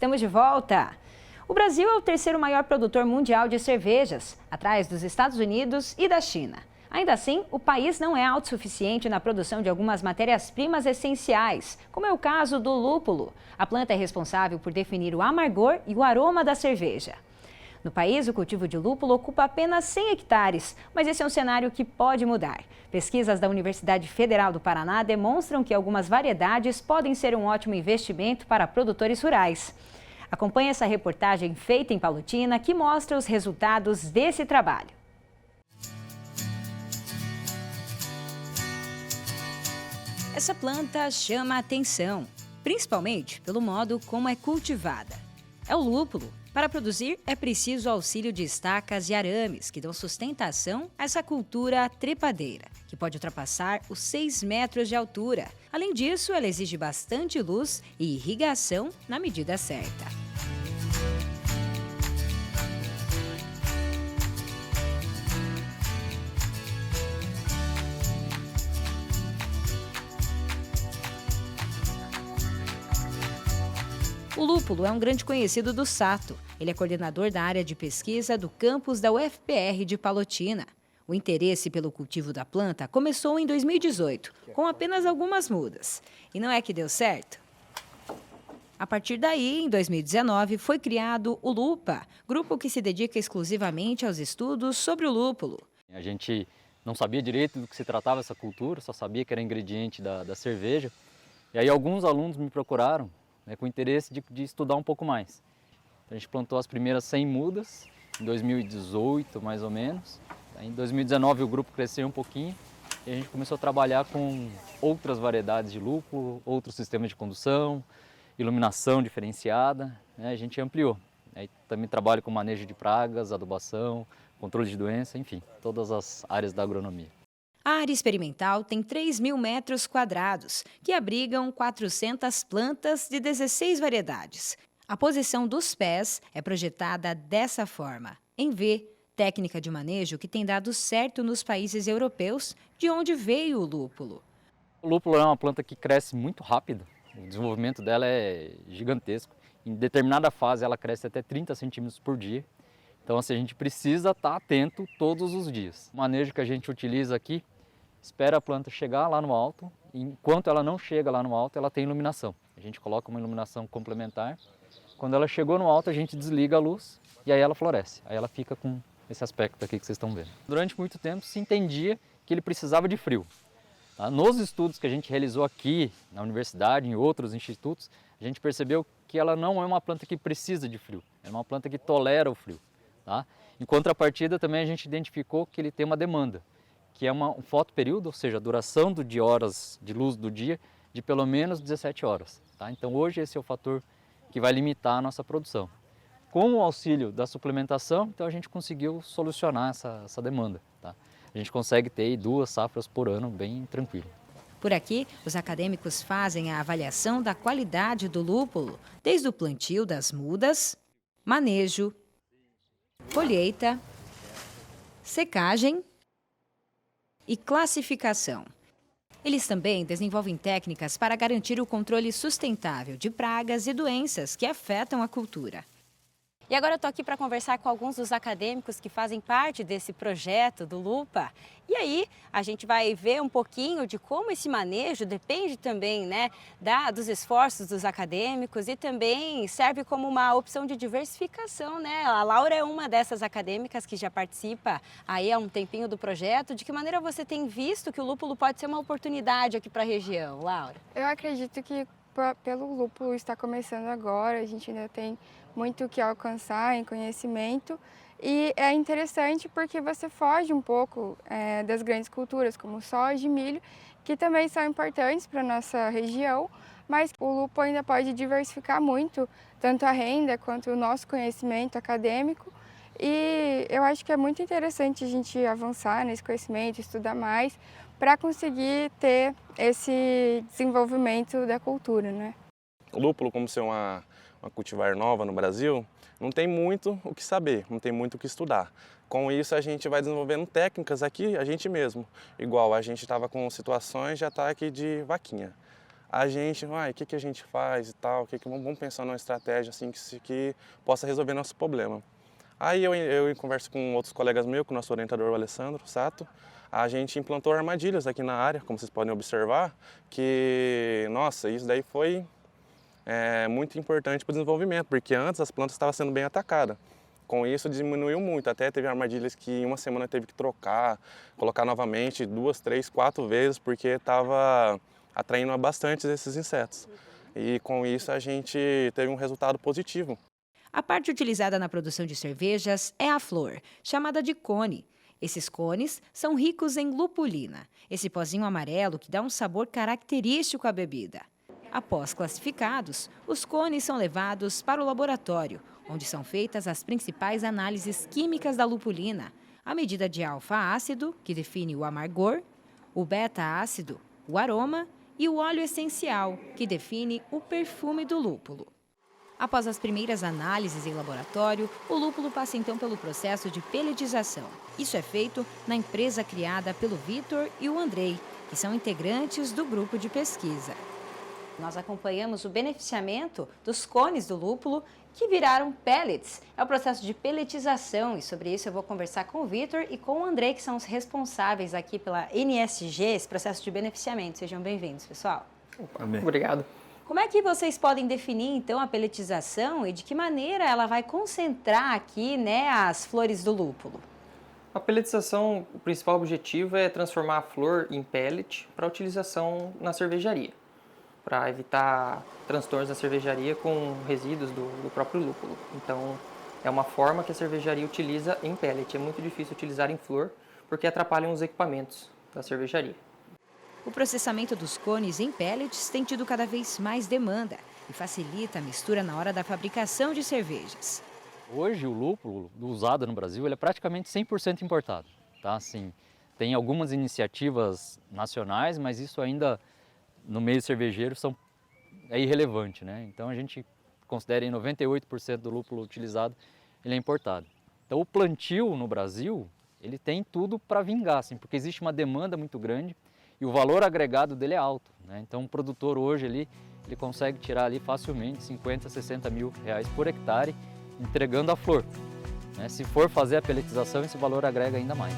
estamos de volta. O Brasil é o terceiro maior produtor mundial de cervejas, atrás dos Estados Unidos e da China. Ainda assim, o país não é autossuficiente na produção de algumas matérias-primas essenciais, como é o caso do lúpulo. A planta é responsável por definir o amargor e o aroma da cerveja. No país, o cultivo de lúpulo ocupa apenas 100 hectares, mas esse é um cenário que pode mudar. Pesquisas da Universidade Federal do Paraná demonstram que algumas variedades podem ser um ótimo investimento para produtores rurais. Acompanhe essa reportagem feita em Palotina, que mostra os resultados desse trabalho. Essa planta chama a atenção, principalmente pelo modo como é cultivada. É o lúpulo. Para produzir, é preciso o auxílio de estacas e arames, que dão sustentação a essa cultura trepadeira, que pode ultrapassar os 6 metros de altura. Além disso, ela exige bastante luz e irrigação na medida certa. O lúpulo é um grande conhecido do Sato. Ele é coordenador da área de pesquisa do campus da UFPR de Palotina. O interesse pelo cultivo da planta começou em 2018, com apenas algumas mudas. E não é que deu certo? A partir daí, em 2019, foi criado o LUPA, grupo que se dedica exclusivamente aos estudos sobre o lúpulo. A gente não sabia direito do que se tratava essa cultura, só sabia que era ingrediente da cerveja. E aí alguns alunos me procuraram, com interesse de estudar um pouco mais. A gente plantou as primeiras 100 mudas, em 2018 mais ou menos. Em 2019 o grupo cresceu um pouquinho e a gente começou a trabalhar com outras variedades de lúpulo, outros sistemas de condução, iluminação diferenciada, a gente ampliou. Aí também trabalho com manejo de pragas, adubação, controle de doença, enfim, todas as áreas da agronomia. A área experimental tem 3.000 metros quadrados, que abrigam 400 plantas de 16 variedades. A posição dos pés é projetada dessa forma, em V, técnica de manejo que tem dado certo nos países europeus, de onde veio o lúpulo. O lúpulo é uma planta que cresce muito rápido, o desenvolvimento dela é gigantesco. Em determinada fase ela cresce até 30 centímetros por dia. Então assim, a gente precisa estar atento todos os dias. O manejo que a gente utiliza aqui, espera a planta chegar lá no alto, e enquanto ela não chega lá no alto, ela tem iluminação. A gente coloca uma iluminação complementar. Quando ela chegou no alto, a gente desliga a luz e aí ela floresce. Aí ela fica com esse aspecto aqui que vocês estão vendo. Durante muito tempo se entendia que ele precisava de frio. Tá? Nos estudos que a gente realizou aqui na universidade, em outros institutos, a gente percebeu que ela não é uma planta que precisa de frio. É uma planta que tolera o frio. Tá? Em contrapartida, também a gente identificou que ele tem uma demanda, que é um fotoperíodo, ou seja, a duração de horas de luz do dia de pelo menos 17 horas. Tá? Então hoje esse é o fator que vai limitar a nossa produção. Com o auxílio da suplementação, então a gente conseguiu solucionar essa demanda. Tá? A gente consegue ter aí 2 safras por ano bem tranquilo. Por aqui, os acadêmicos fazem a avaliação da qualidade do lúpulo, desde o plantio das mudas, manejo, colheita, secagem e classificação. Eles também desenvolvem técnicas para garantir o controle sustentável de pragas e doenças que afetam a cultura. E agora eu estou aqui para conversar com alguns dos acadêmicos que fazem parte desse projeto do LUPA. E aí a gente vai ver um pouquinho de como esse manejo depende também, dos esforços dos acadêmicos e também serve como uma opção de diversificação, A Laura é uma dessas acadêmicas que já participa aí há um tempinho do projeto. De que maneira você tem visto que o lúpulo pode ser uma oportunidade aqui para a região, Laura? Eu acredito que pelo lúpulo está começando agora, a gente ainda tem muito o que alcançar em conhecimento e é interessante porque você foge um pouco das grandes culturas como soja e milho, que também são importantes para a nossa região, mas o lúpulo ainda pode diversificar muito, tanto a renda quanto o nosso conhecimento acadêmico, e eu acho que é muito interessante a gente avançar nesse conhecimento, estudar mais, para conseguir ter esse desenvolvimento da cultura, O lúpulo, como ser uma cultivar nova no Brasil, não tem muito o que saber, não tem muito o que estudar. Com isso a gente vai desenvolvendo técnicas aqui, a gente mesmo. Igual a gente estava com situações de ataque de vaquinha. a gente, o que a gente faz e tal, vamos pensar numa estratégia assim que possa resolver nosso problema. Aí eu converso com outros colegas meus, com o nosso orientador, o Alessandro Sato, a gente implantou armadilhas aqui na área, como vocês podem observar, que, nossa, isso daí foi muito importante para o desenvolvimento, porque antes as plantas estavam sendo bem atacadas. Com isso diminuiu muito, até teve armadilhas que em uma semana teve que trocar, colocar novamente 2, 3, 4 vezes, porque estava atraindo bastante esses insetos. E com isso a gente teve um resultado positivo. A parte utilizada na produção de cervejas é a flor, chamada de cone. Esses cones são ricos em lupulina, esse pozinho amarelo que dá um sabor característico à bebida. Após classificados, os cones são levados para o laboratório, onde são feitas as principais análises químicas da lupulina, a medida de alfa-ácido, que define o amargor, o beta-ácido, o aroma, e o óleo essencial, que define o perfume do lúpulo. Após as primeiras análises em laboratório, o lúpulo passa então pelo processo de pelletização. Isso é feito na empresa criada pelo Vitor e o Andrei, que são integrantes do grupo de pesquisa. Nós acompanhamos o beneficiamento dos cones do lúpulo que viraram pellets. É o processo de pelletização e sobre isso eu vou conversar com o Vitor e com o Andrei, que são os responsáveis aqui pela NSG, esse processo de beneficiamento. Sejam bem-vindos, pessoal. Amém. Obrigado. Como é que vocês podem definir, então, a pelletização e de que maneira ela vai concentrar aqui, as flores do lúpulo? A pelletização, o principal objetivo é transformar a flor em pellet para utilização na cervejaria, para evitar transtornos da cervejaria com resíduos do próprio lúpulo. Então, é uma forma que a cervejaria utiliza em pellet. É muito difícil utilizar em flor, porque atrapalham os equipamentos da cervejaria. O processamento dos cones em pellets tem tido cada vez mais demanda e facilita a mistura na hora da fabricação de cervejas. Hoje o lúpulo usado no Brasil ele é praticamente 100% importado. Tá? Assim, tem algumas iniciativas nacionais, mas isso ainda no meio cervejeiro é irrelevante, né? Então a gente considera em 98% do lúpulo utilizado ele é importado. Então o plantio no Brasil ele tem tudo para vingar, assim, porque existe uma demanda muito grande e o valor agregado dele é alto, né? Então o produtor hoje ele consegue tirar ali facilmente 50, 60 mil reais por hectare entregando a flor, né? Se for fazer a pelletização esse valor agrega ainda mais.